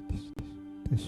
Test, test.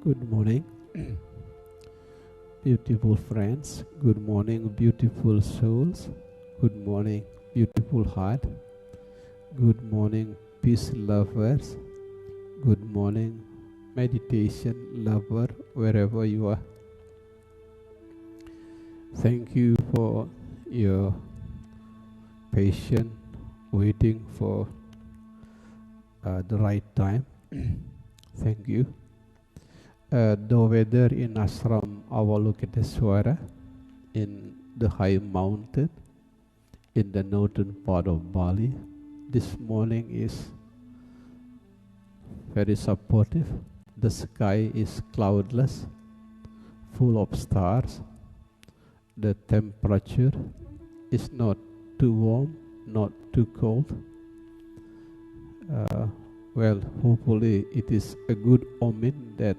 Good morning, beautiful friends. Good morning, beautiful souls. Good morning, beautiful heart. Good morning, peace lovers. Good morning, meditation lover, wherever you are. Thank you for your patience, waiting for the right time. Thank you. The weather in Ashram Avalokiteswara in the high mountain in the northern part of Bali this morning is very supportive. The sky is cloudless, full of stars. The temperature is not too warm, not too cold. Well, hopefully it is a good omen that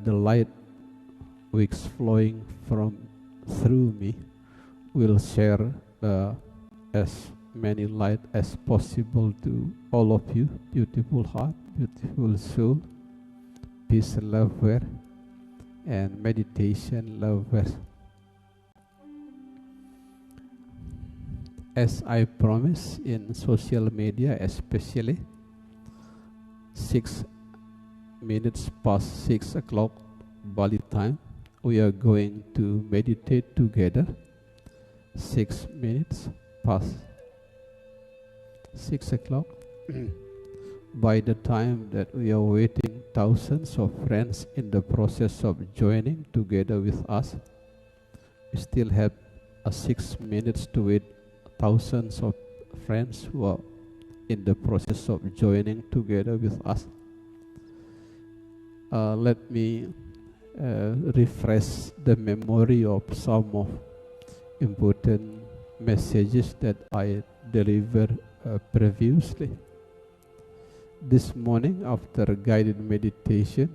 the light which flowing from through me will share as many light as possible to all of you, beautiful heart, beautiful soul, peace lover, and meditation lovers. As I promised in social media, especially 6 minutes past 6 o'clock Bali time, we are going to meditate together. 6 minutes past 6 o'clock. By the time that we are waiting, thousands of friends in the process of joining together with us, we still have 6 minutes to wait. Thousands of friends who are in the process of joining together with us. Let me refresh the memory of some of important messages that I delivered previously. This morning, after guided meditation,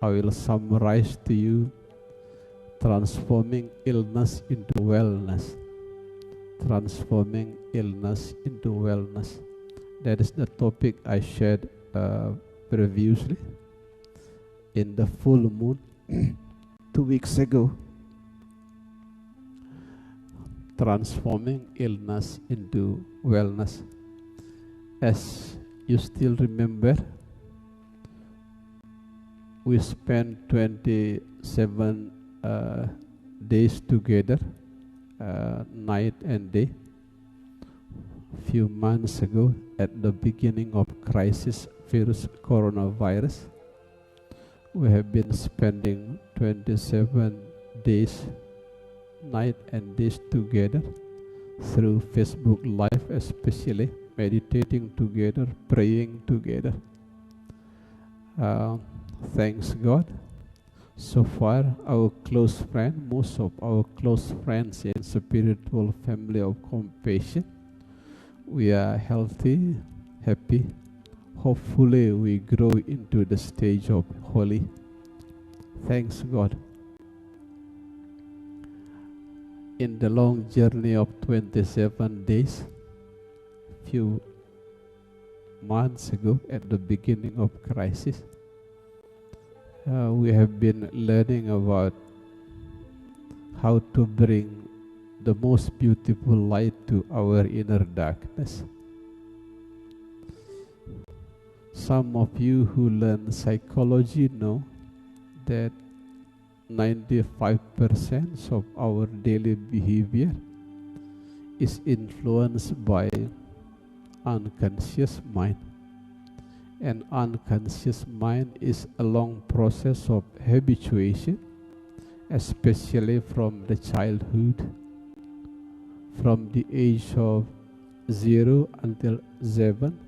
I will summarize to you transforming illness into wellness. Transforming illness into wellness. That is the topic I shared previously in the full moon 2 weeks ago. Transforming illness into wellness. As you still remember, we spent 27 days together, night and day. Few months ago, at the beginning of crisis virus coronavirus, we have been spending 27 days, night and days together through Facebook Live, especially meditating together, praying together. Thanks God. So far, our close friend, most of our close friends in spiritual family of compassion, we are healthy, happy. Hopefully we grow into the stage of holy. Thanks God. In the long journey of 27 days, few months ago at the beginning of crisis, we have been learning about how to bring the most beautiful light to our inner darkness. Some of you who learn psychology know that 95% of our daily behavior is influenced by unconscious mind. And unconscious mind is a long process of habituation, especially from the childhood, from the age of 0 until 7.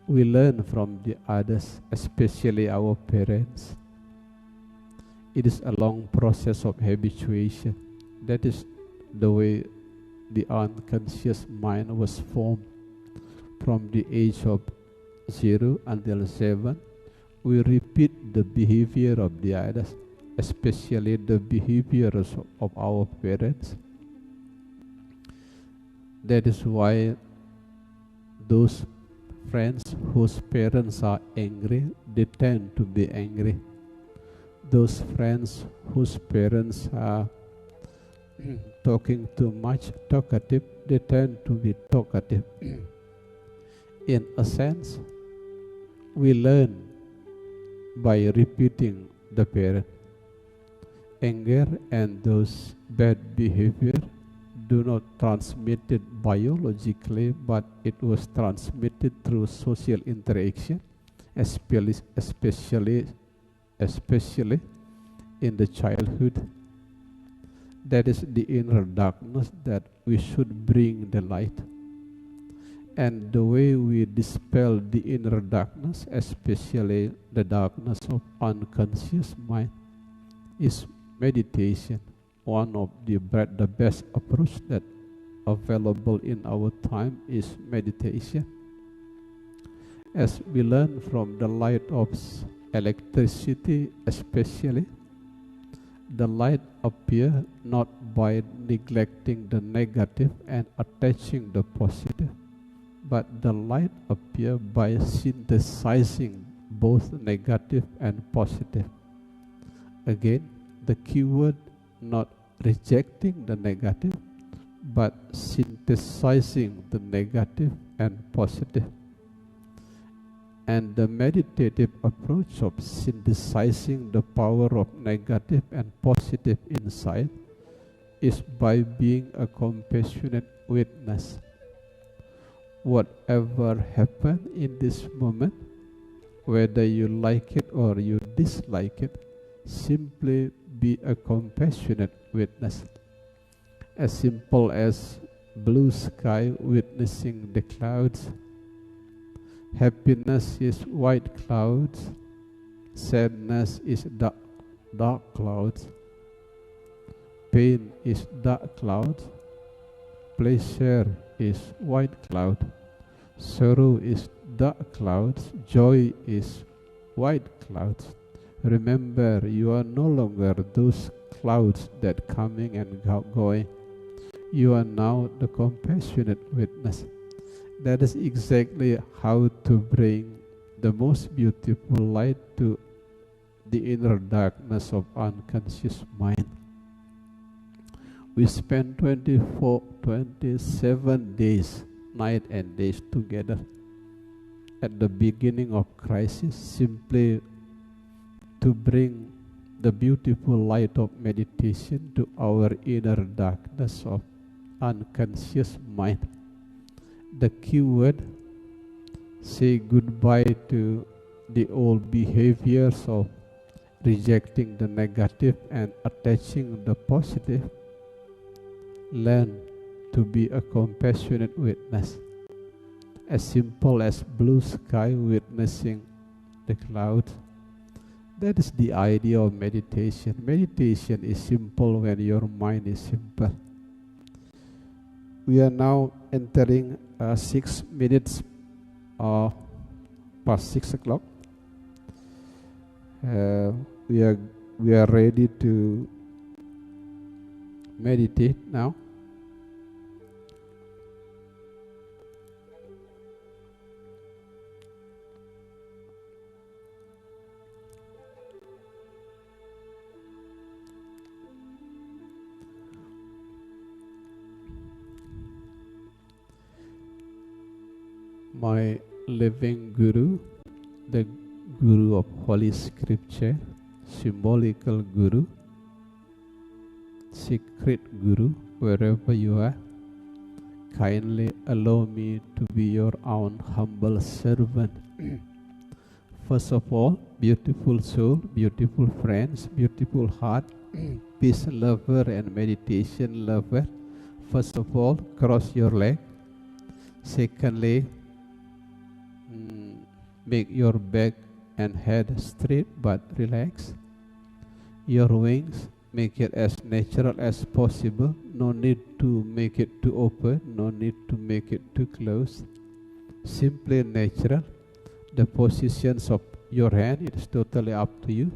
We learn from the others, especially our parents. It is a long process of habituation. That is the way the unconscious mind was formed. From the age of 0 until 7, we repeat the behavior of the others, especially the behaviors of our parents. That is why those friends whose parents are angry, they tend to be angry. Those friends whose parents are talking too much, talkative, they tend to be talkative. In a sense, we learn by repeating the parent. Anger and those bad behavior do not transmit it biologically, but it was transmitted through social interaction, especially in the childhood. That is the inner darkness that we should bring the light. And the way we dispel the inner darkness, especially the darkness of unconscious mind, is meditation. One of the best approach that available in our time is meditation. As we learn from the light of electricity, especially, the light appears not by neglecting the negative and attaching the positive, but the light appears by synthesizing both negative and positive. Again, the keyword, not rejecting the negative, but synthesizing the negative and positive. And the meditative approach of synthesizing the power of negative and positive inside is by being a compassionate witness. Whatever happened in this moment, whether you like it or you dislike it, simply be a compassionate witness. As simple as blue sky witnessing the clouds. Happiness is white clouds. Sadness is dark clouds. Pain is dark clouds. Pleasure is white cloud. Sorrow is dark clouds. Joy is white clouds. Remember, you are no longer those clouds that coming and going. You are now the compassionate witness. That is exactly how to bring the most beautiful light to the inner darkness of unconscious mind. We spent 27 days, night and days together at the beginning of crisis, simply to bring the beautiful light of meditation to our inner darkness of unconscious mind. The keyword, say goodbye to the old behaviors of rejecting the negative and attaching the positive. Learn to be a compassionate witness. As simple as blue sky witnessing the clouds. That is the idea of meditation. Meditation is simple when your mind is simple. We are now entering 6 minutes past 6 o'clock. We are ready to meditate now. My living Guru, the Guru of Holy Scripture, symbolical Guru, secret Guru, wherever you are, kindly allow me to be your own humble servant. First of all, beautiful soul, beautiful friends, beautiful heart, peace lover and meditation lover. First of all, cross your leg. Secondly, make your back and head straight but relaxed. Your wings, make it as natural as possible. No need to make it too open, no need to make it too close. Simply natural. The positions of your hand, it is totally up to you.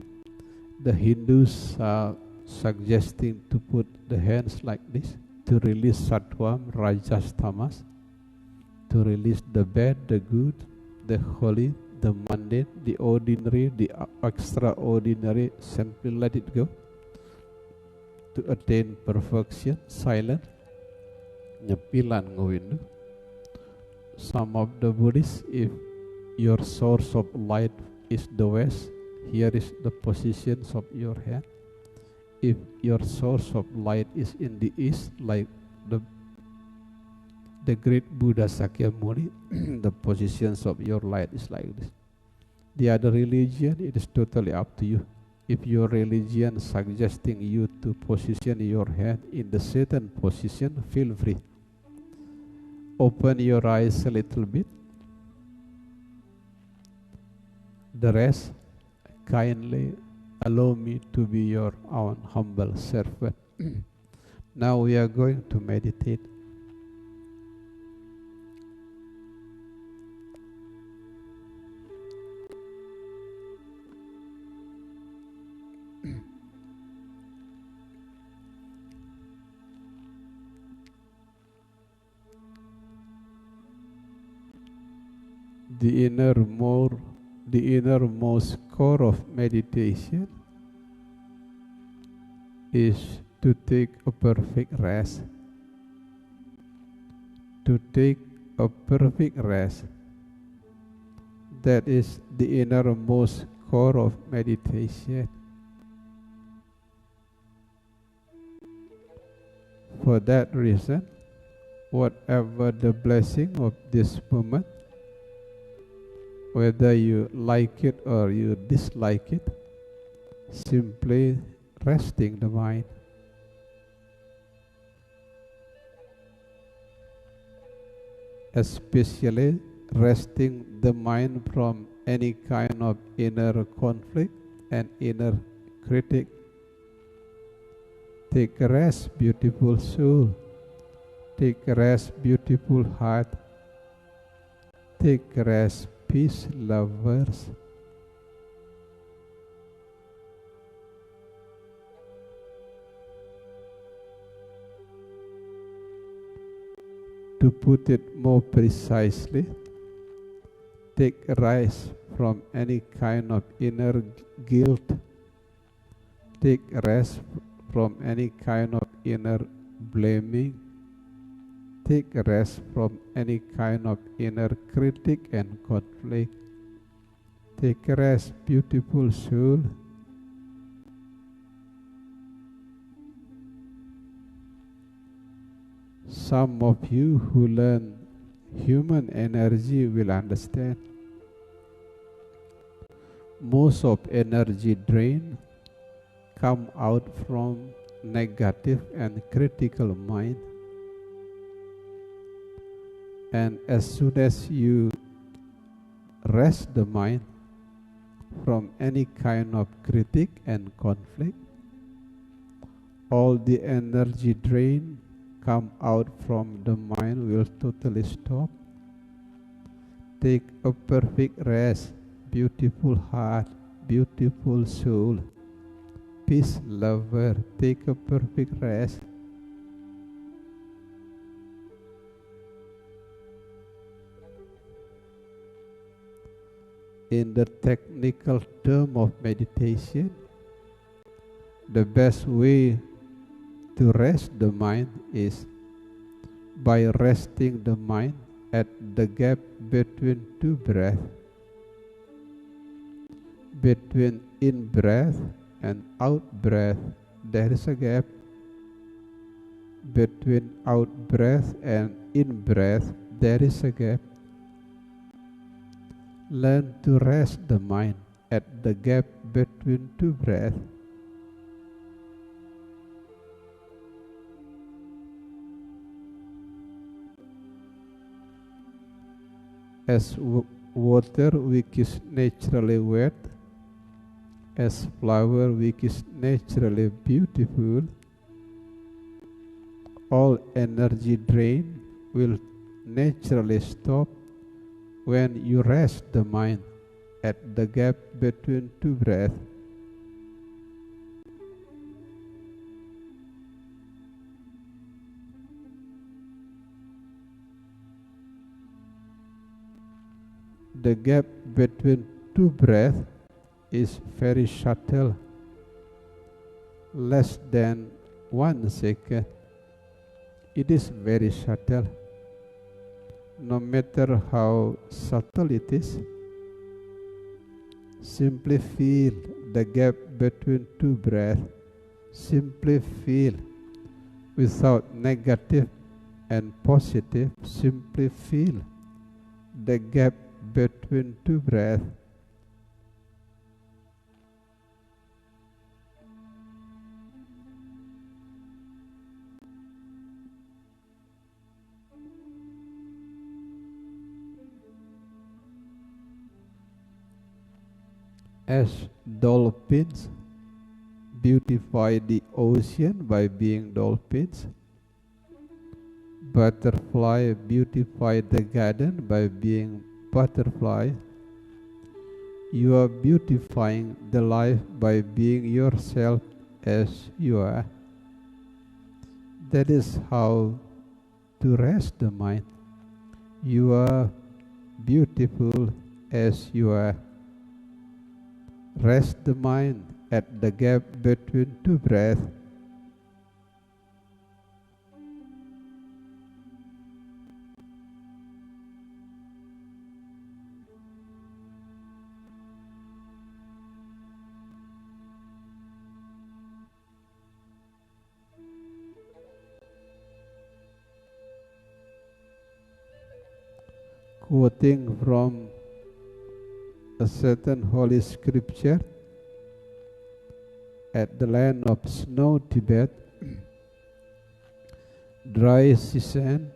The Hindus are suggesting to put the hands like this to release sattvam, rajas, tamas, to release the bad, the good, the holy, the mundane, the ordinary, the extraordinary. Simply let it go to attain perfection. Silent. Nyepilan ngawin. Some of the Buddhists, if your source of light is the west, here is the positions of your hand. If your source of light is in the east, like the great Buddha Sakyamuni, the positions of your light is like this. The other religion, it is totally up to you. If your religion suggesting you to position your hand in the certain position, feel free. Open your eyes a little bit. The rest, kindly allow me to be your own humble servant. Now we are going to meditate. The innermost core of meditation is to take a perfect rest. To take a perfect rest. That is the innermost core of meditation. For that reason, whatever the blessing of this moment, whether you like it or you dislike it, simply resting the mind. Especially resting the mind from any kind of inner conflict and inner critic. Take a rest, beautiful soul. Take a rest, beautiful heart. Take a rest, peace lovers. To put it more precisely, take a rest from any kind of inner guilt. Take a rest from any kind of inner blaming. Take a rest from any kind of inner critic and conflict. Take a rest, beautiful soul. Some of you who learn human energy will understand. Most of energy drain come out from negative and critical mind. And as soon as you rest the mind from any kind of critic and conflict, all the energy drain come out from the mind will totally stop. Take a perfect rest, beautiful heart, beautiful soul, peace lover, take a perfect rest. In the technical term of meditation, the best way to rest the mind is by resting the mind at the gap between two breaths. Between in breath and out breath, there is a gap. between out breath and in breath, there is a gap. Learn to rest the mind at the gap between two breaths. As water which is naturally wet, as flower which is naturally beautiful, all energy drain will naturally stop when you rest the mind at the gap between two breaths. The gap between two breaths is very subtle, less than 1 second. It is very subtle. No matter how subtle it is, simply feel the gap between two breaths. Simply feel, without negative and positive, simply feel the gap between two breaths. As dolphins beautify the ocean by being dolphins, butterfly beautify the garden by being butterfly, you are beautifying the life by being yourself as you are. That is how to rest the mind. You are beautiful as you are. Rest the mind at the gap between two breaths. Quoting from a certain holy scripture, at the land of snow Tibet, dry season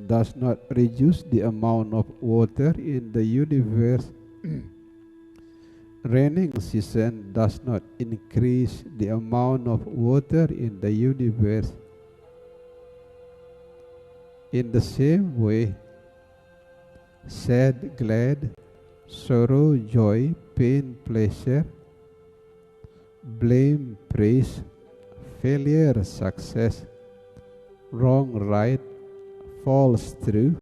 does not reduce the amount of water in the universe. Raining season does not increase the amount of water in the universe. In the same way, sad, glad, sorrow, joy, pain, pleasure, blame, praise, failure, success, wrong, right, false, true,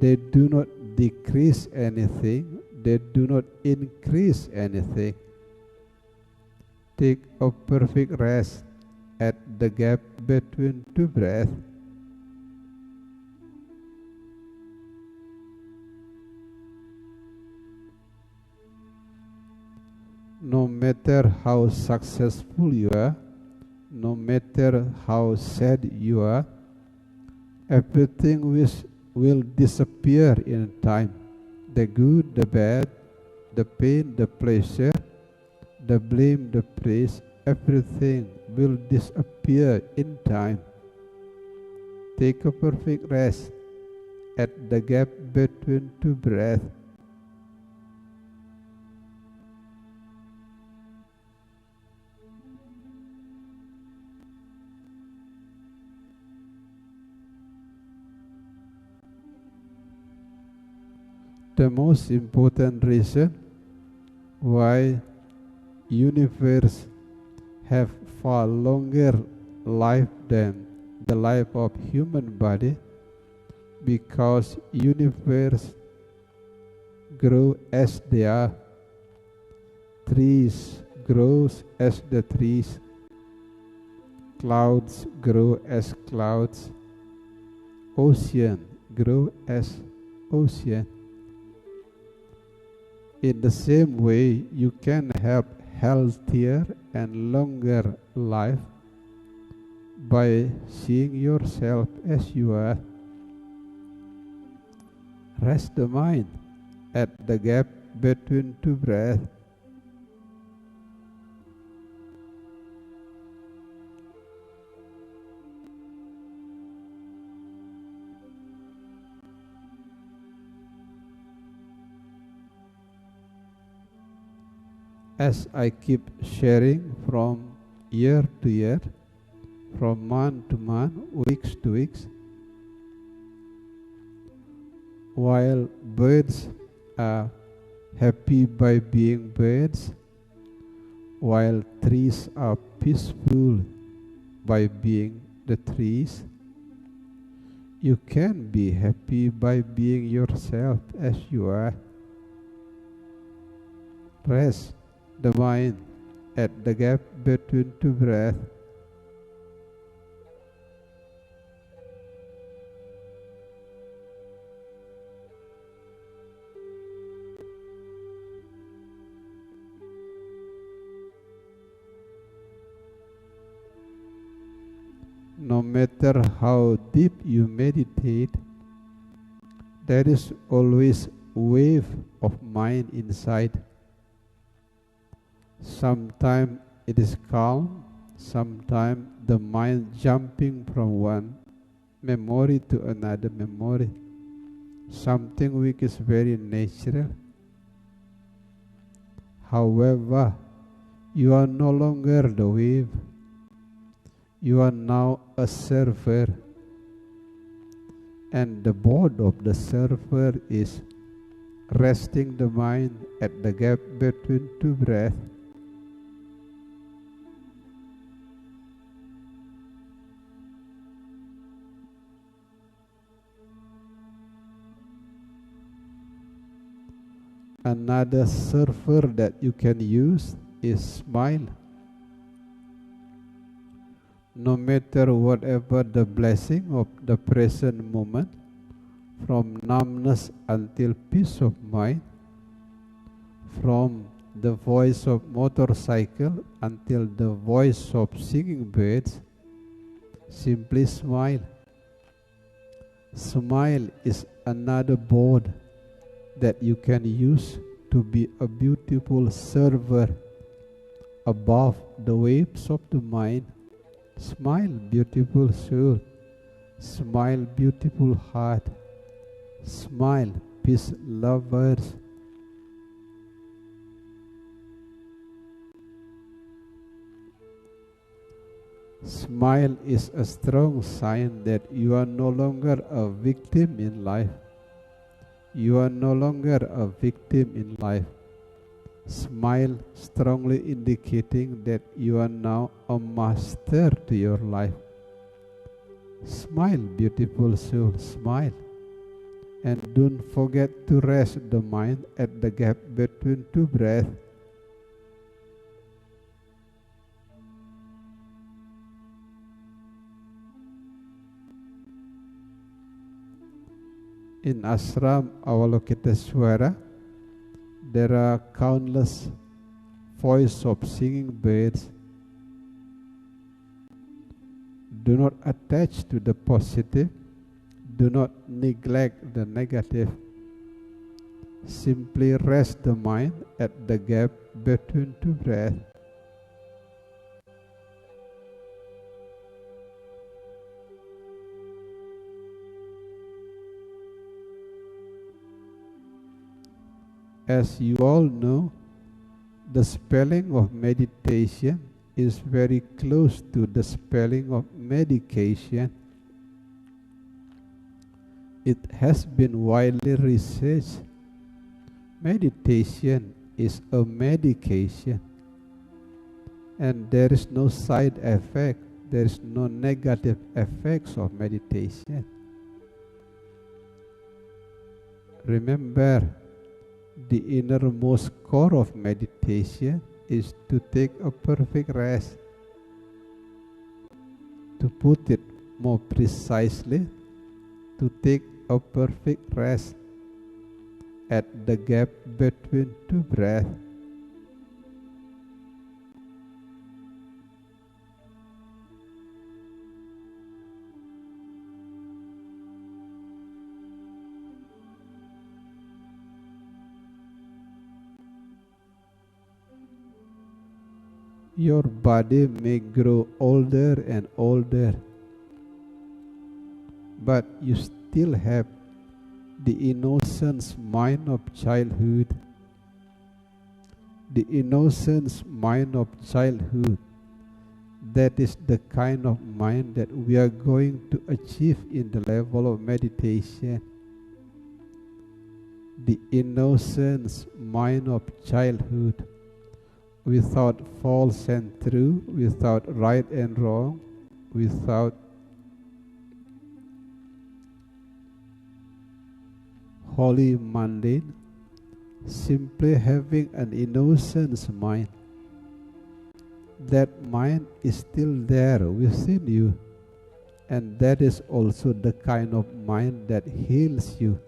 they do not decrease anything, they do not increase anything. Take a perfect rest at the gap between two breaths. No matter how successful you are, no matter how sad you are, everything will disappear in time. The good, the bad, the pain, the pleasure, the blame, the praise, everything will disappear in time. Take a perfect rest at the gap between two breaths. The most important reason why universe have far longer life than the life of human body, because universe grow as they are. Trees grows as the trees. Clouds grow as clouds. Ocean grow as ocean. In the same way, you can have healthier and longer life by seeing yourself as you are. Rest the mind at the gap between two breaths. As I keep sharing from year to year, from month to month, weeks to weeks, while birds are happy by being birds, while trees are peaceful by being the trees, you can be happy by being yourself as you are. Rest the mind at the gap between two breaths. No matter how deep you meditate, there is always a wave of mind inside. Sometimes it is calm, sometimes the mind jumping from one memory to another memory, something which is very natural. However, you are no longer the wave. You are now a surfer, and the board of the surfer is resting the mind at the gap between two breaths. Another surfer that you can use is smile. No matter whatever the blessing of the present moment, from numbness until peace of mind, from the voice of motorcycle until the voice of singing birds, simply smile. Smile is another board that you can use to be a beautiful server above the waves of the mind. Smile, beautiful soul. Smile, beautiful heart. Smile, peace lovers. Smile is a strong sign that you are no longer a victim in life. You are no longer a victim in life. Smile strongly indicating that you are now a master to your life. Smile, beautiful soul, smile. And don't forget to rest the mind at the gap between two breaths. In Ashram Avalokiteshvara, there are countless voices of singing birds. Do not attach to the positive. Do not neglect the negative. Simply rest the mind at the gap between two breaths. As you all know, the spelling of meditation is very close to the spelling of medication. It has been widely researched. Meditation is a medication, and there is no side effect, there is no negative effects of meditation. Remember, the innermost core of meditation is to take a perfect rest. To put it more precisely, to take a perfect rest at the gap between two breaths. Your body may grow older and older, but you still have the innocent mind of childhood. The innocent mind of childhood, that is the kind of mind that we are going to achieve in the level of meditation. The innocent mind of childhood, without false and true, without right and wrong, without holy mundane, simply having an innocent mind. That mind is still there within you, and that is also the kind of mind that heals you,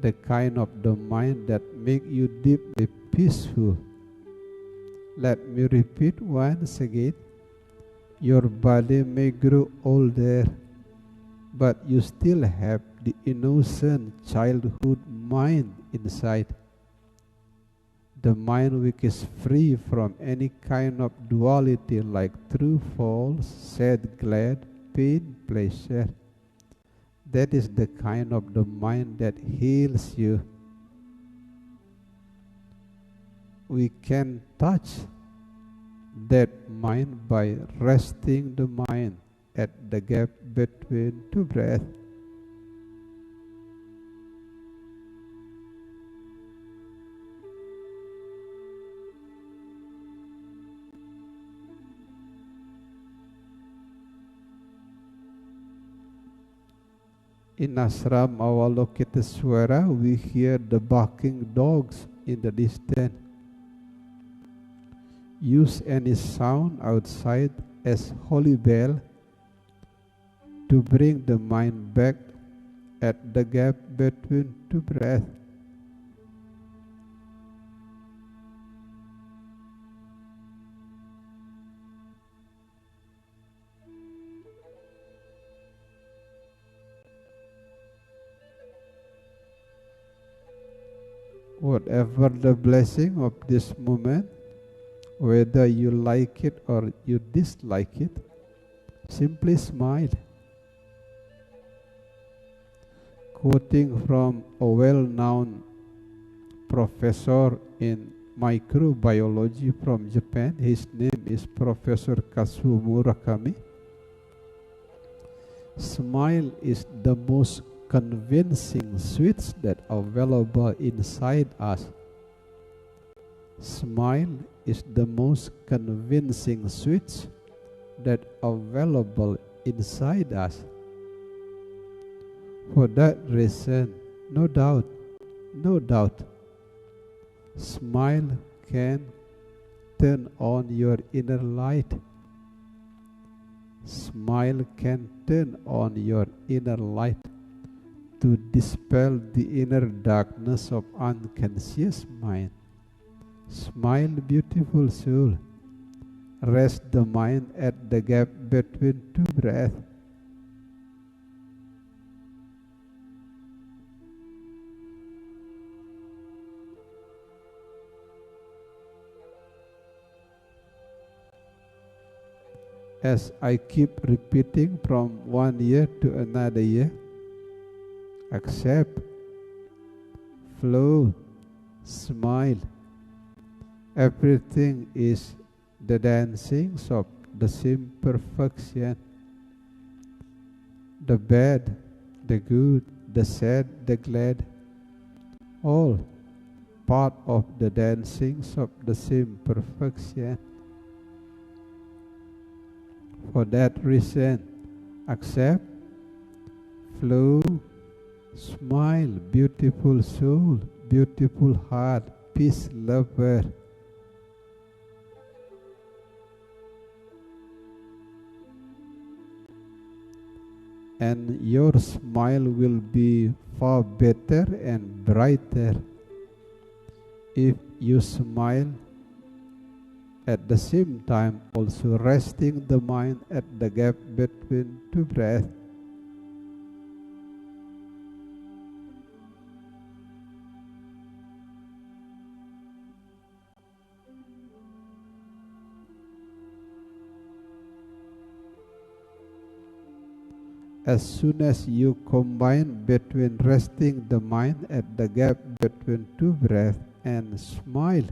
the kind of the mind that makes you deeply peaceful. Let me repeat once again. Your body may grow older, but you still have the innocent childhood mind inside. The mind which is free from any kind of duality like true, false, sad, glad, pain, pleasure. That is the kind of the mind that heals you. We can touch that mind by resting the mind at the gap between two breaths. In ashram Avalokiteswara, we hear the barking dogs in the distance. Use any sound outside as holy bell to bring the mind back at the gap between two breaths. Whatever the blessing of this moment, whether you like it or you dislike it, simply smile. Quoting from a well-known professor in microbiology from Japan, his name is Professor Kazuo Murakami. Smile is the most convincing switch that available inside us. Smile is the most convincing switch that available inside us. For that reason, no doubt, smile can turn on your inner light. Smile can turn on your inner light to dispel the inner darkness of unconscious mind. Smile, beautiful soul. Rest the mind at the gap between two breaths. As I keep repeating from one year to another year, accept, flow, smile. Everything is the dancings of the same perfection. The bad, the good, the sad, the glad, all part of the dancings of the same perfection. For that reason, accept, flow, smile, beautiful soul, beautiful heart, peace lover. And your smile will be far better and brighter if you smile at the same time also resting the mind at the gap between two breaths. as soon as you combine between resting the mind at the gap between two breaths and smile,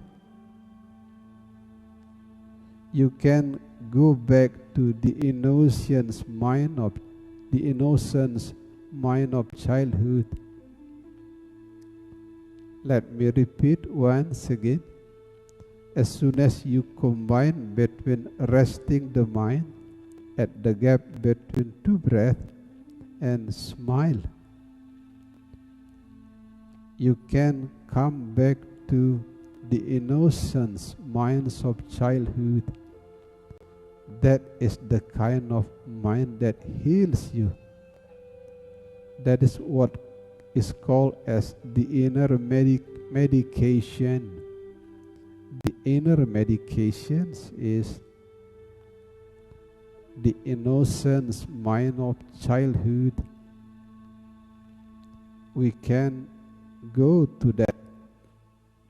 you can go back to the innocence mind of childhood. Let me repeat once again. As soon as you combine between resting the mind at the gap between two breaths and smile, you can come back to the innocence minds of childhood. That is the kind of mind that heals you. That is what is called as the inner medication. The inner medications is the innocence mind of childhood. We can go to that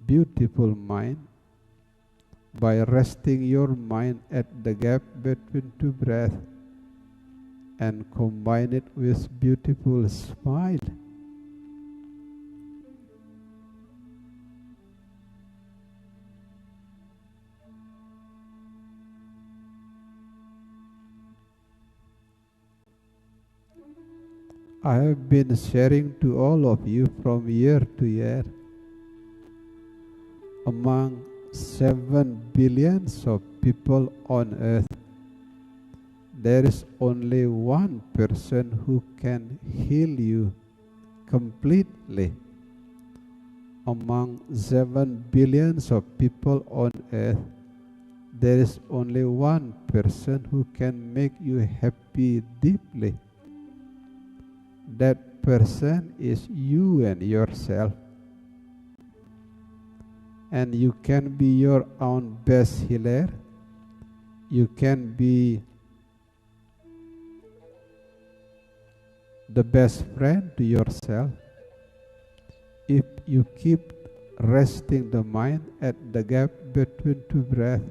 beautiful mind by resting your mind at the gap between two breaths and combine it with beautiful smile. I have been sharing to all of you from year to year. Among 7 billions of people on earth, there is only one person who can heal you completely. Among 7 billions of people on earth, there is only one person who can make you happy deeply. That person is you and yourself. And you can be your own best healer. You can be the best friend to yourself if you keep resting the mind at the gap between two breaths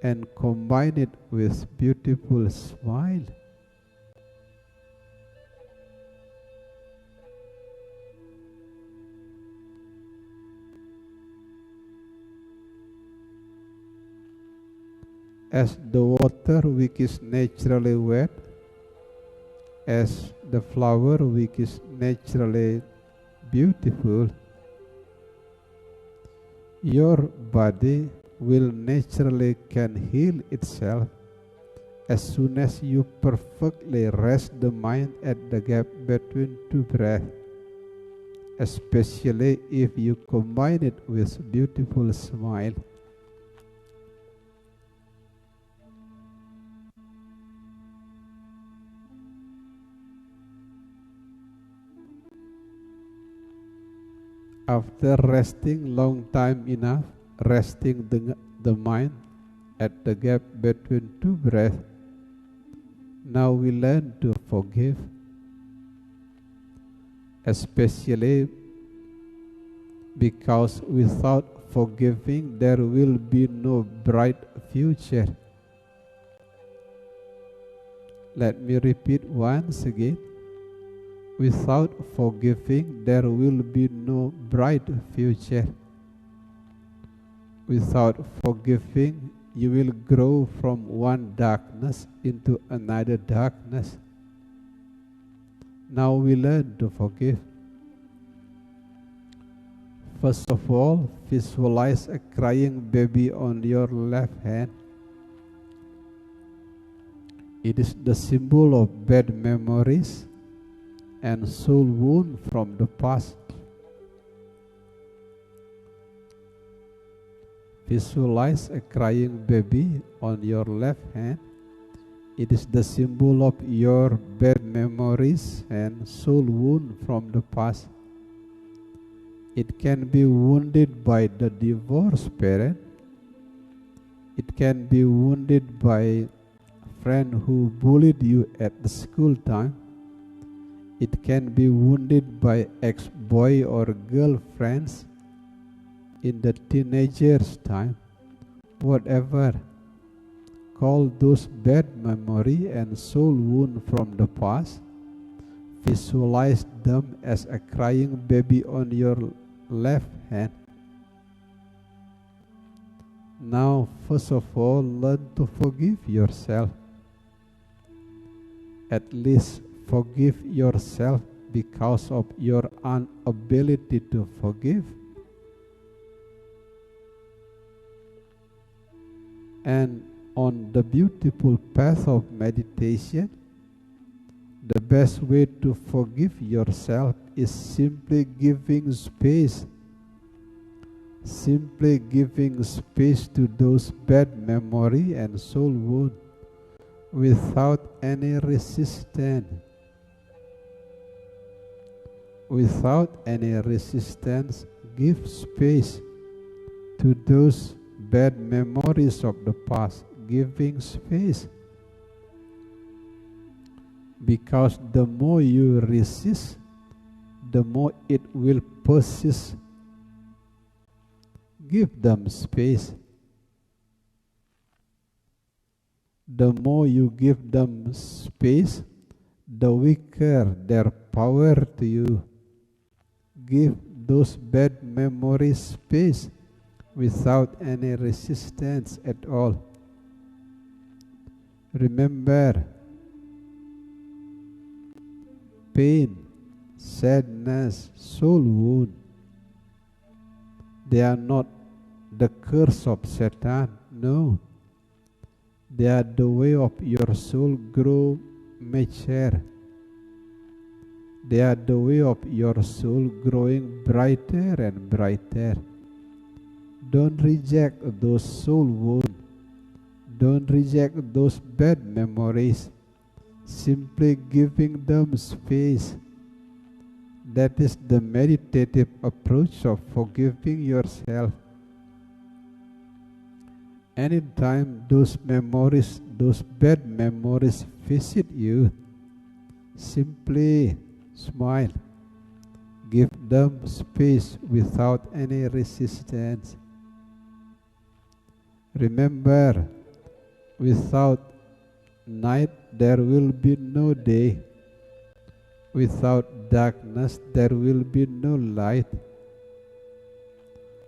and combine it with beautiful smile. As the water which is naturally wet, as the flower which is naturally beautiful, your body will naturally can heal itself as soon as you perfectly rest the mind at the gap between two breaths, especially if you combine it with beautiful smile. After resting long time enough, resting the mind at the gap between two breaths, now we learn to forgive, especially because without forgiving there will be no bright future. Let me repeat once again. Without forgiving, there will be no bright future. Without forgiving, you will grow from one darkness into another darkness. Now we learn to forgive. First of all, visualize a crying baby on your left hand. It is the symbol of bad memories and soul wound from the past. Visualize a crying baby on your left hand. It is the symbol of your bad memories and soul wound from the past. It can be wounded by the divorced parent. It can be wounded by a friend who bullied you at the school time. It can be wounded by ex-boy or girlfriends in the teenager's time. Whatever, Call those bad memory and soul wound from the past. Visualize them as a crying baby on your left hand. Now, first of all, learn to forgive yourself. At least forgive yourself because of your inability to forgive. And on the beautiful path of meditation, the best way to forgive yourself is simply giving space. Simply giving space to those bad memory and soul wound without any resistance. Without any resistance, give space to those bad memories of the past, giving space. Because the more you resist, the more it will persist. Give them space. The more you give them space, the weaker their power to you. Give those bad memories space without any resistance at all. Remember, pain, sadness, soul wound, they are not the curse of Satan, no. They are the way of your soul grow mature. They are the way of your soul growing brighter and brighter. Don't reject those soul wounds. Don't reject those bad memories. Simply giving them space. That is the meditative approach of forgiving yourself. Anytime those memories, those bad memories visit you, simply smile. Give them space without any resistance. Remember, without night there will be no day. Without darkness there will be no light.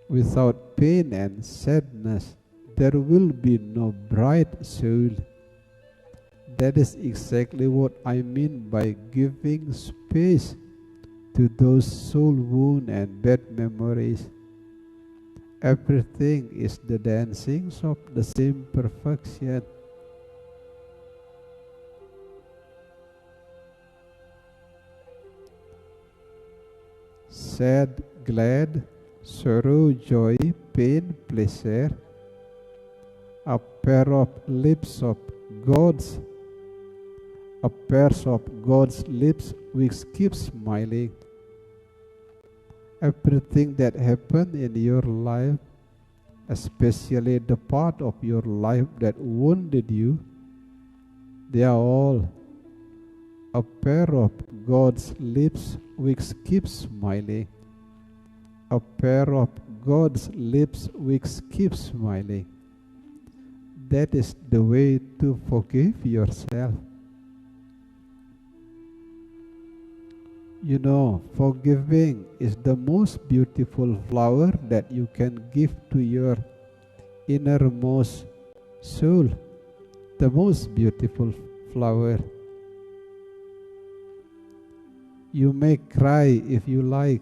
Without pain and sadness there will be no bright soul. That is exactly what I mean by giving space to those soul wounds and bad memories. Everything is the dancings of the same perfection. Sad, glad, sorrow, joy, pain, pleasure, a pair of lips of God's, a pair of God's lips which keep smiling. Everything that happened in your life, especially the part of your life that wounded you, they are all a pair of God's lips which keep smiling. A pair of God's lips which keep smiling. That is the way to forgive yourself. You know, forgiving is the most beautiful flower that you can give to your innermost soul. The most beautiful flower. You may cry if you like.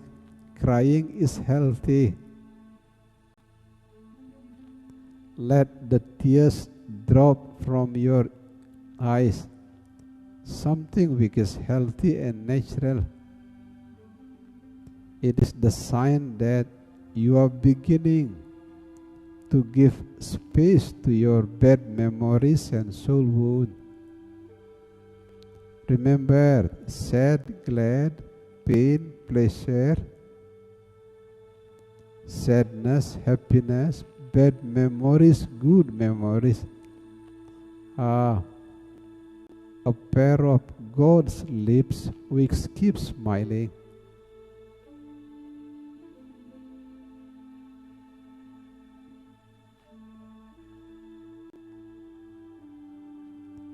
Crying is healthy. Let the tears drop from your eyes. Something which is healthy and natural. It is the sign that you are beginning to give space to your bad memories and soul wound. Remember, sad, glad, pain, pleasure, sadness, happiness, bad memories, good memories are a pair of God's lips which keep smiling.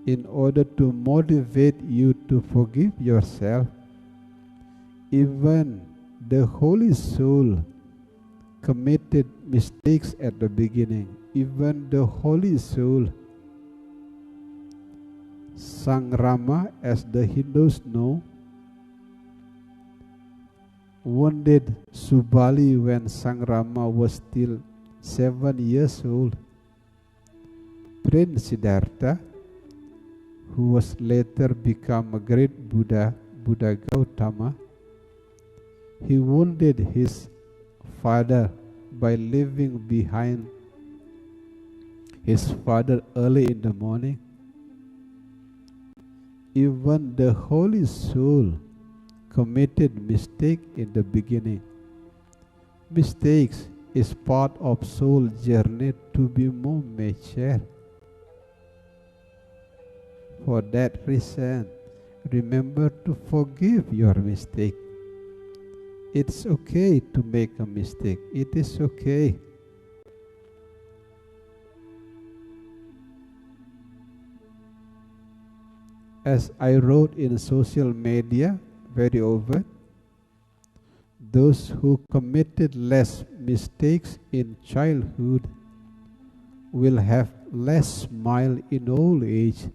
in order to motivate you to forgive yourself. Even the Holy Soul committed mistakes at the beginning. Even the Holy Soul, Sangrama, as the Hindus know, wounded Subali when Sangrama was still 7 years old. Prince Siddhartha, who was later become a great Buddha, Buddha Gautama, he wounded his father by leaving behind his father early in the morning. Even the Holy Soul committed mistake in the beginning. Mistakes is part of soul journey to be more mature. For that reason, remember to forgive your mistake. It's okay to make a mistake. It is okay. As I wrote in social media very often, those who committed less mistakes in childhood will have less smile in old age.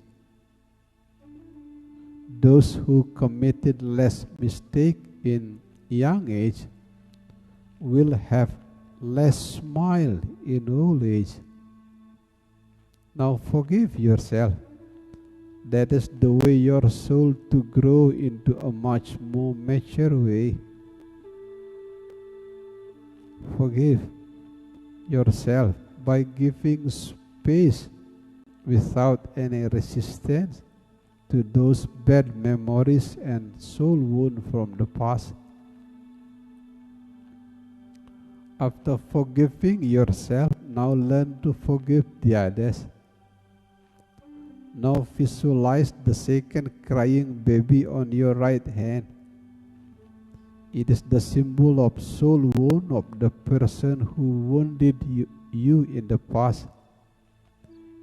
Those who committed less mistake in young age will have less smile in old age. Now forgive yourself. That is the way your soul to grow into a much more mature way. Forgive yourself by giving space without any resistance to those bad memories and soul wound from the past. After forgiving yourself, now learn to forgive the others. Now visualize the second crying baby on your right hand. It is the symbol of soul wound of the person who wounded you in the past.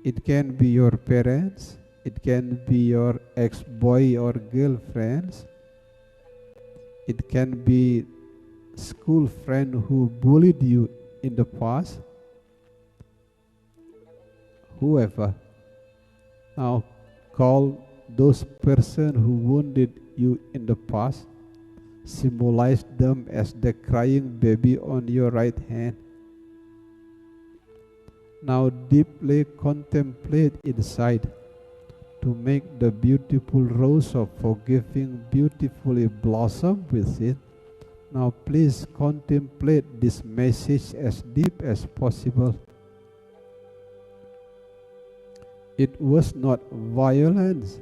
It can be your parents, it can be your ex-boy or girlfriends, it can be school friend who bullied you in the past, whoever. Now call those person who wounded you in the past, symbolize them as the crying baby on your right hand. Now deeply contemplate inside to make the beautiful rose of forgiving beautifully blossom within. Now please contemplate this message as deep as possible. It was not violence.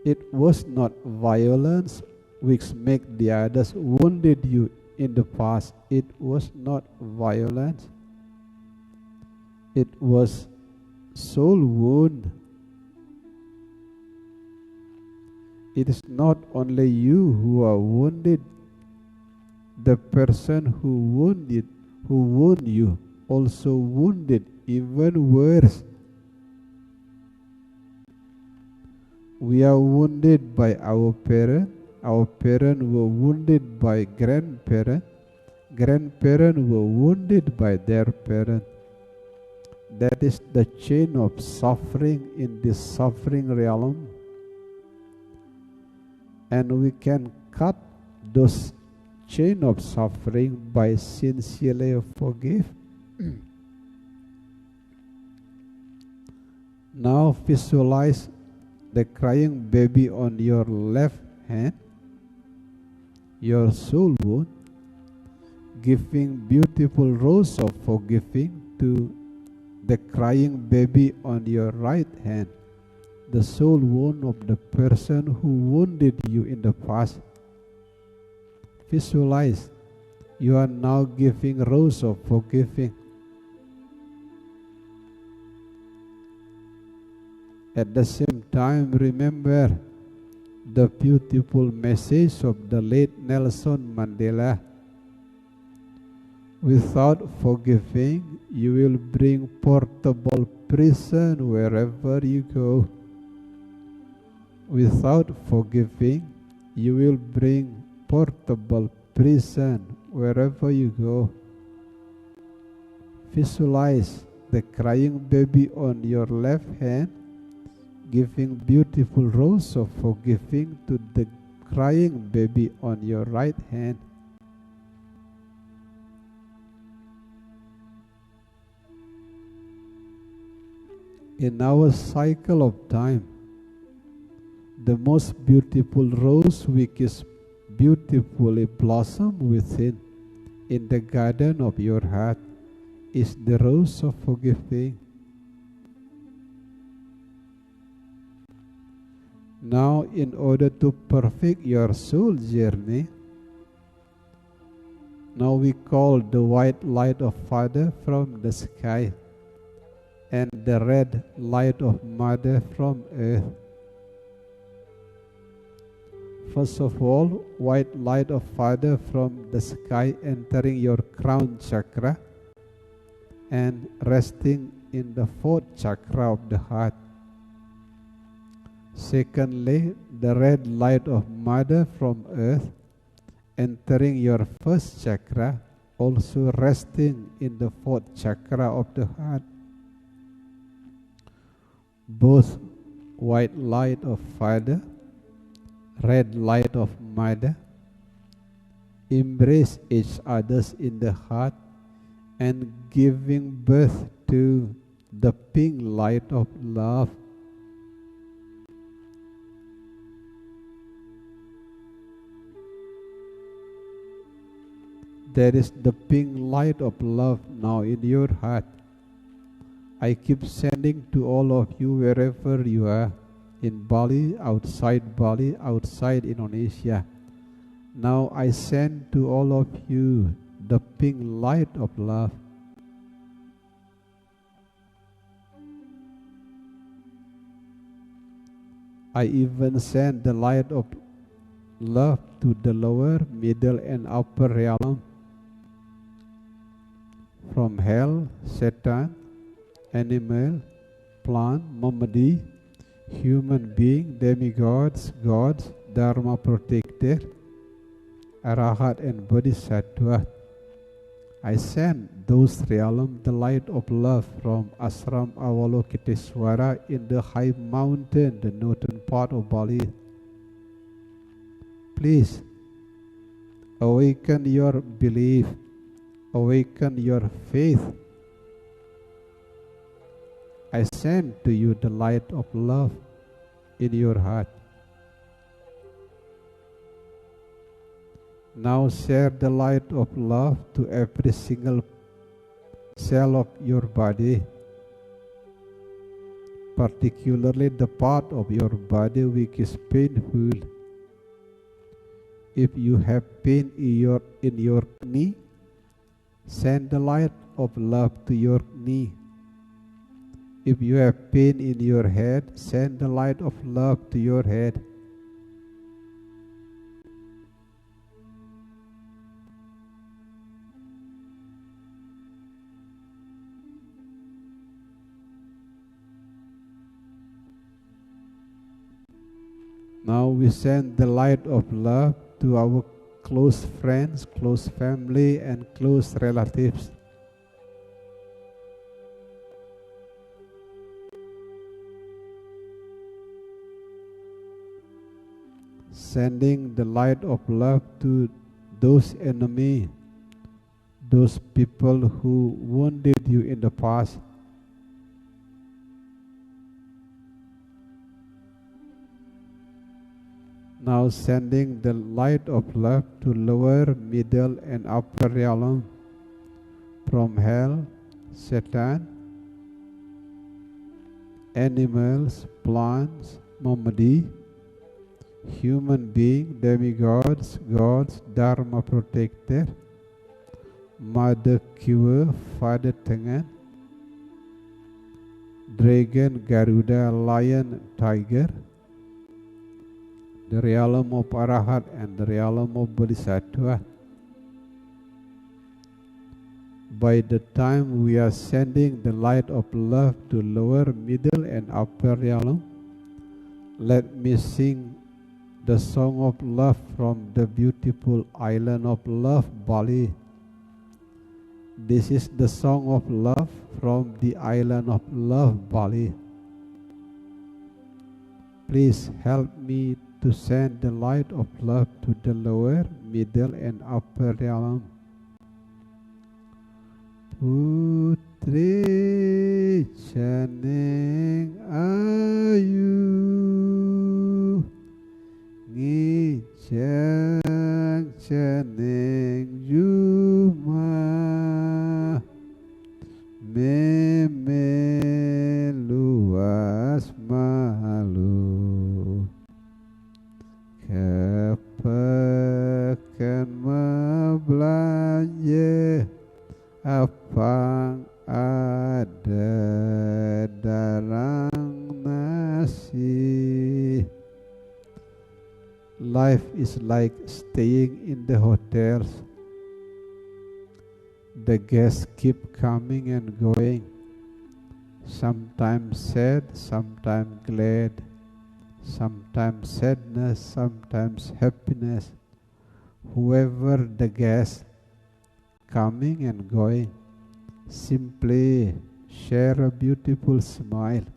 It was not violence which made the others wounded you in the past. It was not violence. It was soul wound. It is not only you who are wounded. The person who wounded you also wounded even worse. We are wounded by our parents were wounded by grandparents were wounded by their parents. That is the chain of suffering in this suffering realm. And we can cut those chain of suffering by sincerely forgive. Now visualize the crying baby on your left hand, your soul wound, giving beautiful rose of forgiving to the crying baby on your right hand, the soul wound of the person who wounded you in the past. Visualize you are now giving rose of forgiving. At the same time, remember the beautiful message of the late Nelson Mandela, Without forgiving, you will bring portable prison wherever you go. Without forgiving, you will bring portable prison wherever you go. Visualize the crying baby on your left hand, giving beautiful rose of forgiving to the crying baby on your right hand. In our cycle of time, the most beautiful rose which is beautifully blossom within in the garden of your heart is the rose of forgiving. Now, in order to perfect your soul journey, now we call the white light of Father from the sky and the red light of Mother from earth. First of all, white light of Father from the sky entering your crown chakra and resting in the fourth chakra of the heart. Secondly, the red light of Mother from earth entering your first chakra, also resting in the fourth chakra of the heart. Both white light of Father, red light of Mother embrace each other in the heart and giving birth to the pink light of love. There is the pink light of love now in your heart. I keep sending to all of you wherever you are, in Bali, outside Indonesia. Now I send to all of you the pink light of love. I even send the light of love to the lower, middle and upper realm. From hell, Satan, animal, plant, Mamadi, human being, demigods, gods, Dharma protector, Arahat and Bodhisattva. I send those realms the light of love from Ashram Avalokiteswara in the high mountain, the northern part of Bali. Please awaken your belief, awaken your faith. I send to you the light of love in your heart. Now share the light of love to every single cell of your body, particularly the part of your body which is painful. If you have pain in your knee, send the light of love to your knee. If you have pain in your head, send the light of love to your head. Now we send the light of love to our close friends, close family, and close relatives. Sending the light of love to those enemies, those people who wounded you in the past. Now sending the light of love to lower, middle and upper realm, from hell, Satan, animals, plants, Mamadi, human being, demigods, gods, Dharma protector, Mother cure, Father Tengan, dragon, Garuda, lion, tiger, the realm of Arahat and the realm of Bodhisattva. By the time we are sending the light of love to lower, middle, and upper realm, let me sing the song of love from the beautiful island of love, Bali. This is the song of love from the island of love, Bali. Please help me to send the light of love to the lower, middle, and upper realm. Putri Chaneng Ayu Ngijang Chaneng Juma Meme luas malu Kepekan membelanja Apang ada darang nasi. Life is like staying in the hotels. The guests keep coming and going. Sometimes sad, sometimes glad. Sometimes sadness, sometimes happiness. Whoever the guest, coming and going, simply share a beautiful smile.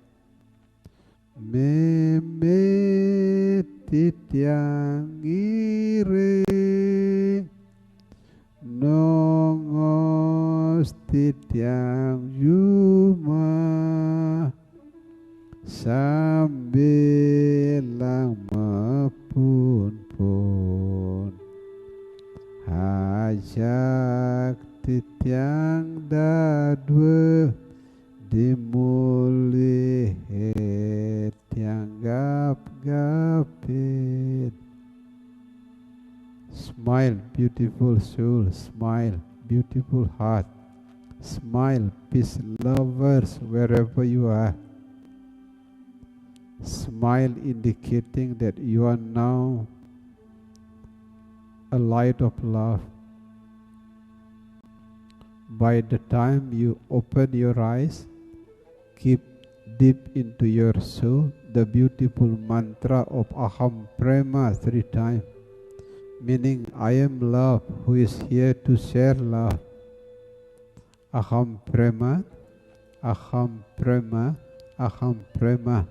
Meme titiang iring nongos titiang juma sambil lama pun ajak titiang dadwe dimulih tiang gap-gapit. Smile, beautiful soul. Smile, beautiful heart. Smile, peace lovers, wherever you are. Smile, indicating that you are now a light of love. By the time you open your eyes, keep deep into your soul the beautiful mantra of Aham Prema 3 times, meaning I am love who is here to share love. Aham Prema, Aham Prema, Aham Prema.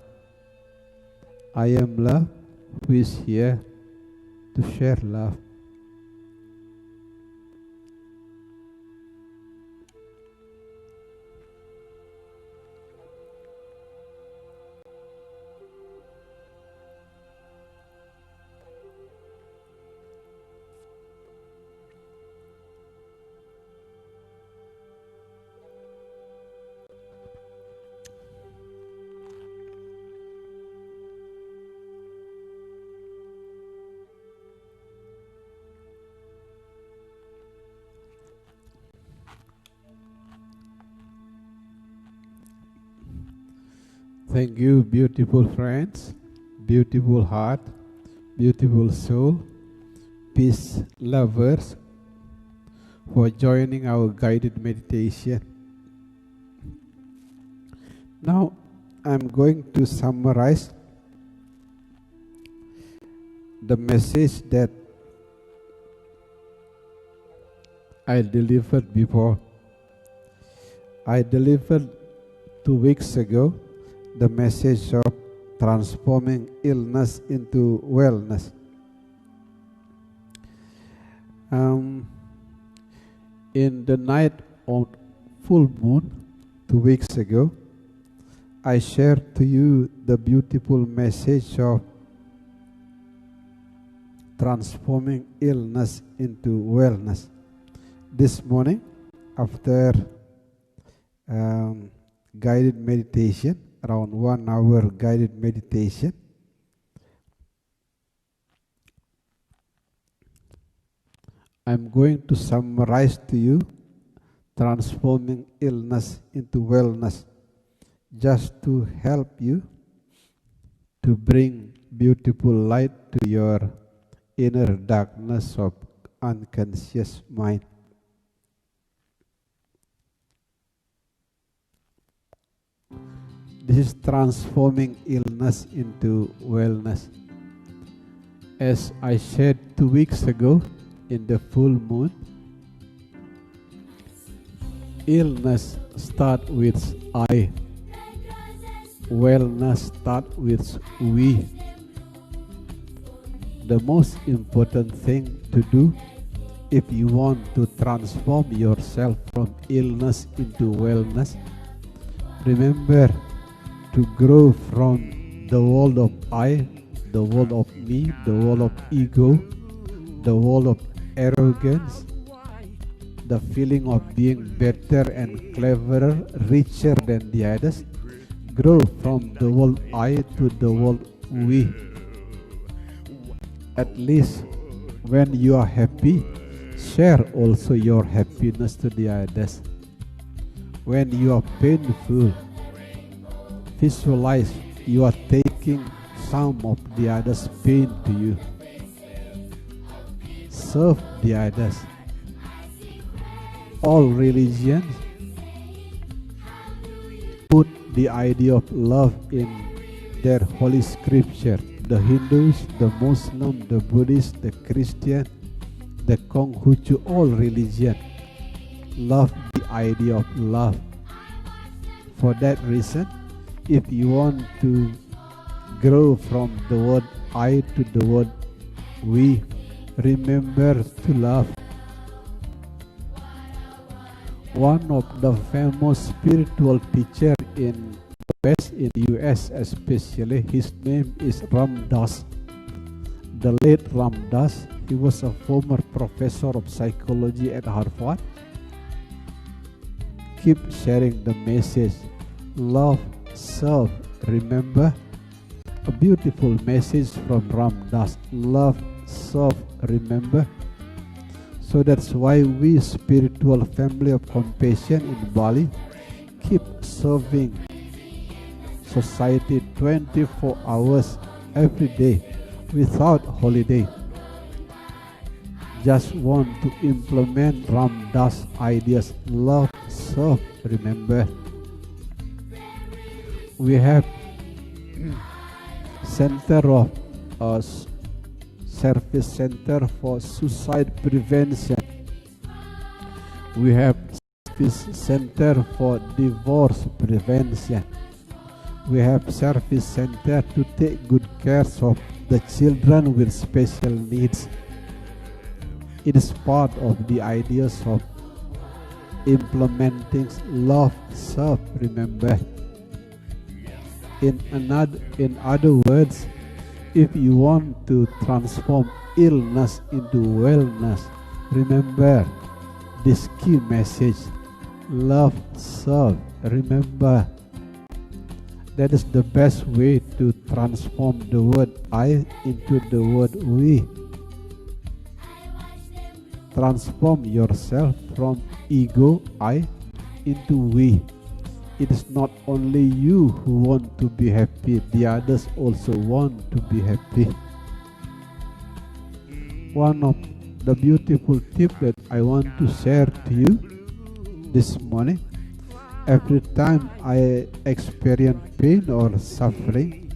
I am love who is here to share love. Thank you, beautiful friends, beautiful heart, beautiful soul, peace lovers, for joining our guided meditation. Now, I'm going to summarize the message that I delivered before. I delivered 2 weeks ago the message of transforming illness into wellness. In the night of full moon 2 weeks ago, I shared to you the beautiful message of transforming illness into wellness. This morning, after guided meditation, around 1 hour guided meditation, I'm going to summarize to you transforming illness into wellness, just to help you to bring beautiful light to your inner darkness of unconscious mind. This is transforming illness into wellness. As I said 2 weeks ago in the full moon, illness starts with I. Wellness starts with we. The most important thing to do if you want to transform yourself from illness into wellness, remember to grow from the world of I, the world of me, the world of ego, the world of arrogance, the feeling of being better and cleverer, richer than the others. Grow from the world I to the world we. At least when you are happy, share also your happiness to the others. When you are painful, visualize you are taking some of the others' pain to you. Serve the others. All religions put the idea of love in their holy scripture. The Hindus, the Muslim, the Buddhist, the Christian, the Konghucu, all religion love the idea of love. For that reason, if you want to grow from the word I to the word we, remember to love. One of the famous spiritual teacher in West, in US especially, his name is Ram Dass. The late Ram Dass, he was a former professor of psychology at Harvard. Keep sharing the message, love, serve, remember. A beautiful message from Ram Dass, love, serve, remember. So that's why we, spiritual family of compassion in Bali, keep serving society 24 hours every day without holiday. Just want to implement Ram Dass ideas, love, serve, remember. We have center of service center for suicide prevention. We have service center for divorce prevention. We have service center to take good care of the children with special needs. It is part of the ideas of implementing love, serve, remember. In other words, if you want to transform illness into wellness, remember this key message, love, serve, remember. That is the best way to transform the word I into the word we. Transform yourself from ego, I, into we. It is not only you who want to be happy, the others also want to be happy. One of the beautiful tips that I want to share to you this morning, every time I experience pain or suffering,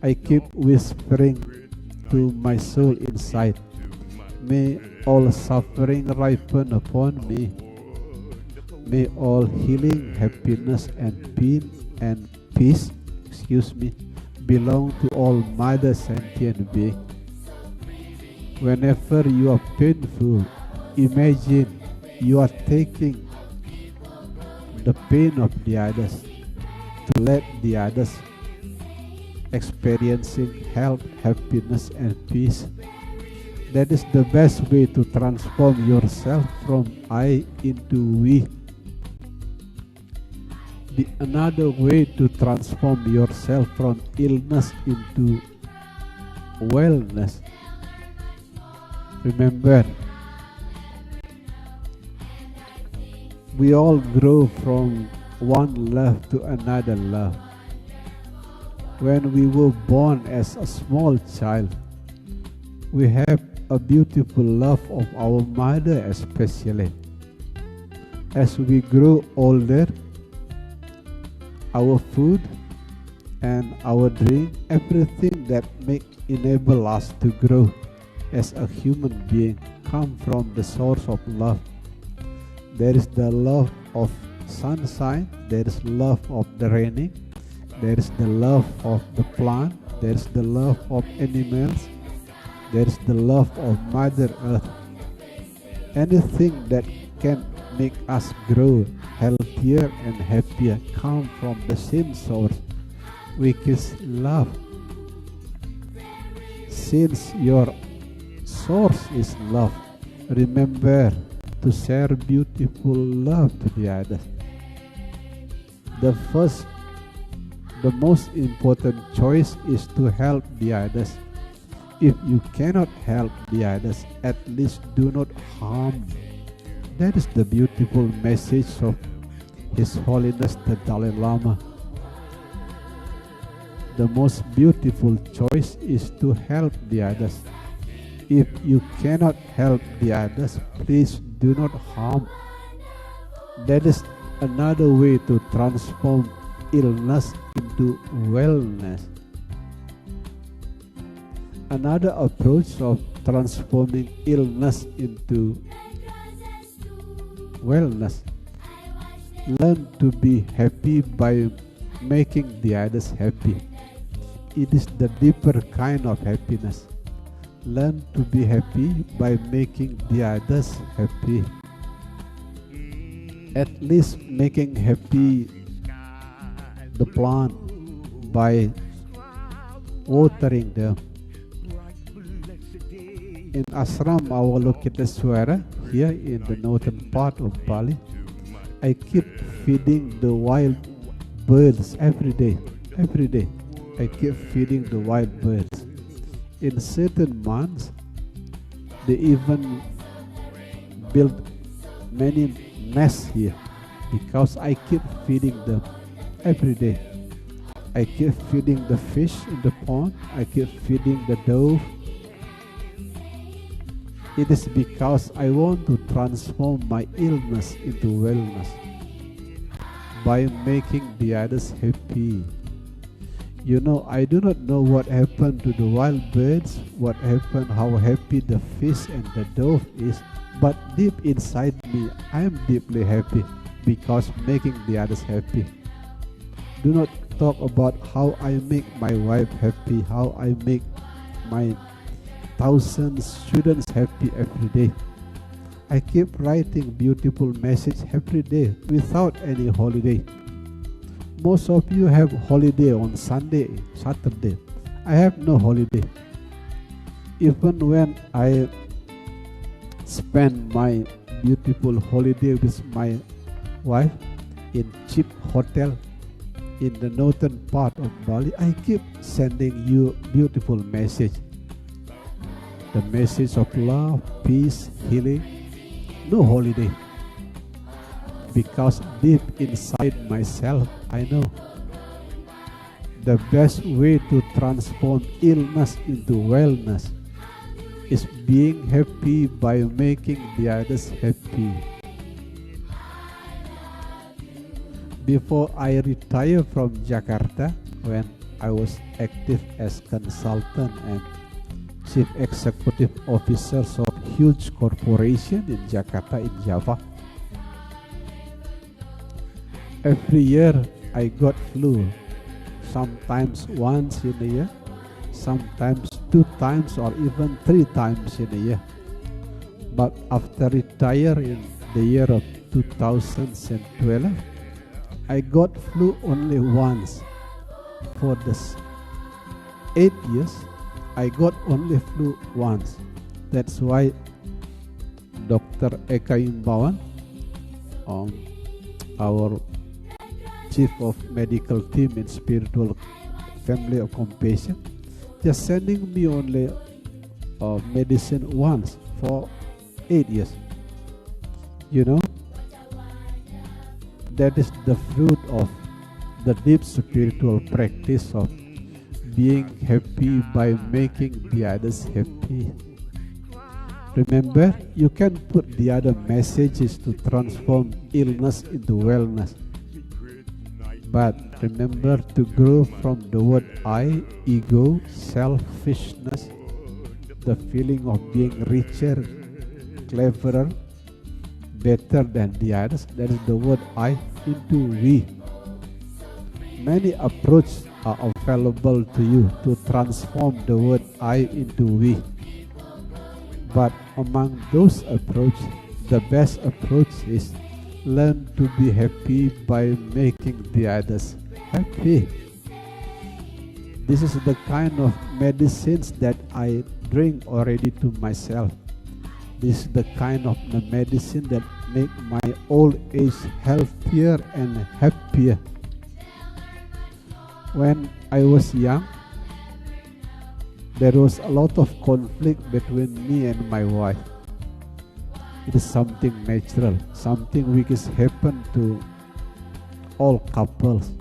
I keep whispering to my soul inside, may all suffering ripen upon me. May all healing, happiness and peace, belong to all mother sentient beings. Whenever you are painful, imagine you are taking the pain of the others to let the others experiencing health, happiness and peace. That is the best way to transform yourself from I into we. Another way to transform yourself from illness into wellness. Remember, we all grow from one love to another love. When we were born as a small child, we have a beautiful love of our mother especially. As we grow older, our food, and our dream, everything that may enable us to grow as a human being, come from the source of love. There is the love of sunshine, there is love of the raining, there is the love of the plant, there is the love of animals, there is the love of Mother Earth. Anything that can make us grow healthier and happier come from the same source, which is love. Since your source is love, remember to share beautiful love to the others. The most important choice is to help the others. If you cannot help the others, at least do not harm. That is the beautiful message of His Holiness the Dalai Lama. The most beautiful choice is to help the others. If you cannot help the others, please do not harm. That is another way to transform illness into wellness. Another approach of transforming illness into wellness. Learn to be happy by making the others happy. It is the deeper kind of happiness. Learn to be happy by making the others happy. At least making happy the plant by watering them. In Ashram Avalokiteswara, here in the northern part of Bali, I keep feeding the wild birds every day. Every day, I keep feeding the wild birds. In certain months, they even build many nests here because I keep feeding them every day. I keep feeding the fish in the pond. I keep feeding the dove. It is because I want to transform my illness into wellness by making the others happy. You know, I do not know what happened to the wild birds, what happened, how happy the fish and the dove is, but deep inside me, I am deeply happy because making the others happy. Do not talk about how I make my wife happy, how I make my thousands students happy every day. I keep writing beautiful messages every day without any holiday. Most of you have holiday on Sunday, Saturday. I have no holiday. Even when I spend my beautiful holiday with my wife in cheap hotel in the northern part of Bali, I keep sending you beautiful message. The message of love, peace, healing. No holiday. Because deep inside myself, I know the best way to transform illness into wellness is being happy by making the others happy. Before I retired from Jakarta, when I was active as consultant and chief executive officers of huge corporation in Jakarta, in Java, every year I got flu, sometimes once in a year, sometimes 2 times or even 3 times in a year. But after retiring in the year of 2012, I got flu only once. For this 8 years, I got only flu once. That's why Dr. Eka Imbawan, our chief of medical team in spiritual family of compassion, just sending me only medicine once for 8 years. You know, that is the fruit of the deep spiritual practice of being happy by making the others happy. Remember, you can put the other messages to transform illness into wellness. But remember to grow from the word I, ego, selfishness, the feeling of being richer, cleverer, better than the others. That is the word I into we. Many approaches are available to you to transform the word I into we. But among those approaches, the best approach is learn to be happy by making the others happy. This is the kind of medicines that I drink already to myself. This is the kind of the medicine that make my old age healthier and happier. When I was young, there was a lot of conflict between me and my wife. It is something natural, something which is happen to all couples.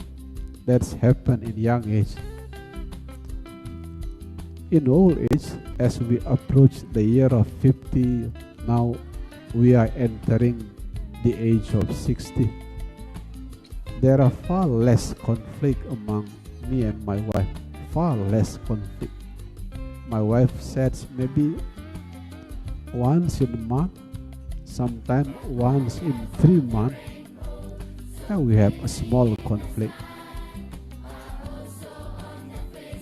That's happened in young age. In old age, as we approach the year of 50, now we are entering the age of 60. There are far less conflict among me and my wife, far less conflict. My wife says maybe once in a month, sometimes once in 3 months, and we have a small conflict.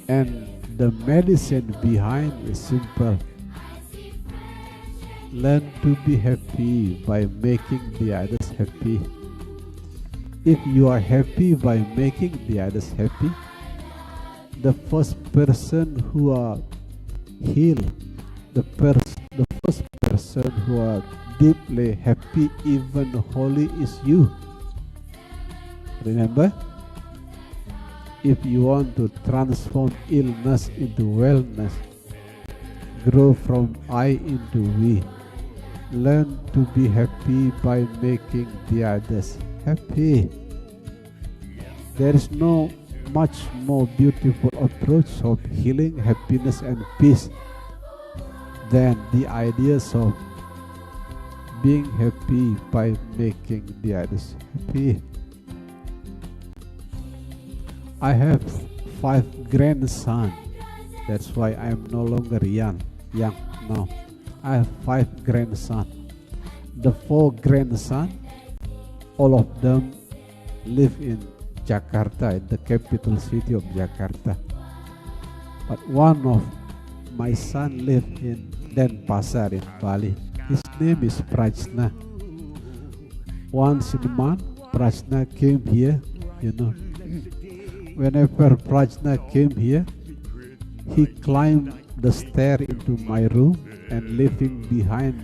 And the medicine behind is simple. Learn to be happy by making the others happy. If you are happy by making the others happy, the first person who are healed, the first person who are deeply happy, even holy, is you. Remember? If you want to transform illness into wellness, grow from I into we. Learn to be happy by making the others happy. There is no much more beautiful approach of healing, happiness and peace than the ideas of being happy by making the others happy. I have 5 grandsons. That's why I am no longer young now. I have 5 grandsons. The 4 grandsons, all of them live in Jakarta, in the capital city of Jakarta. But one of my son lives in Denpasar in Bali. His name is Prajna. Once in a month, Prajna came here, Whenever Prajna came here, he climbed the stair into my room and leaving behind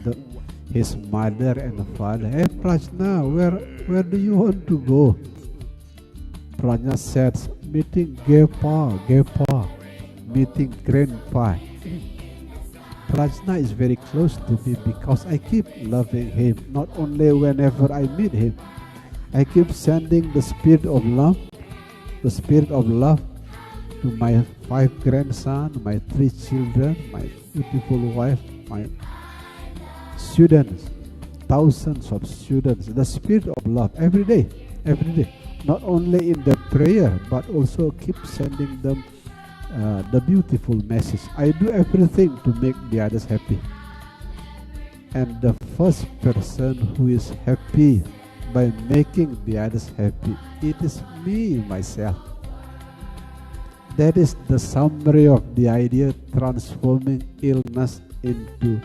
his mother and father. Hey Prajna, where do you want to go? Prajna said, meeting Gepa, meeting Grandpa. Prajna is very close to me because I keep loving him. Not only whenever I meet him, I keep sending the spirit of love to my 5 grandsons, my 3 children, my beautiful wife, my students, thousands of students. The spirit of love every day. Not only in the prayer, but also keep sending them the beautiful message. I do everything to make the others happy. And the first person who is happy by making the others happy, it is me, myself. That is the summary of the idea transforming illness into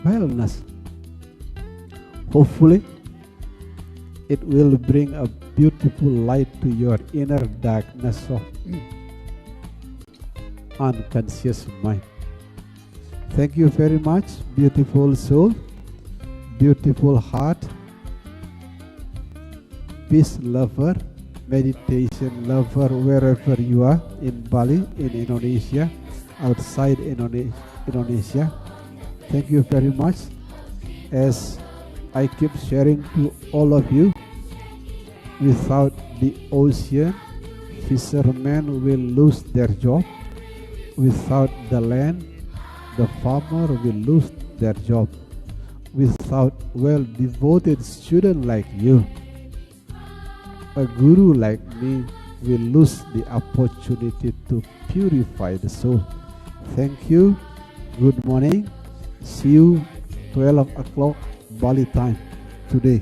wellness. Hopefully, it will bring a beautiful light to your inner darkness of unconscious mind. Thank you very much, beautiful soul, beautiful heart, peace lover, meditation lover, wherever you are, in Bali, in Indonesia, outside Indonesia. Thank you very much. As I keep sharing to all of you, without the ocean, fishermen will lose their job. Without the land, the farmer will lose their job. Without well-devoted student like you, a guru like enemy will lose the opportunity to purify the soul. Thank you. Good morning. See you 12 o'clock Bali time today.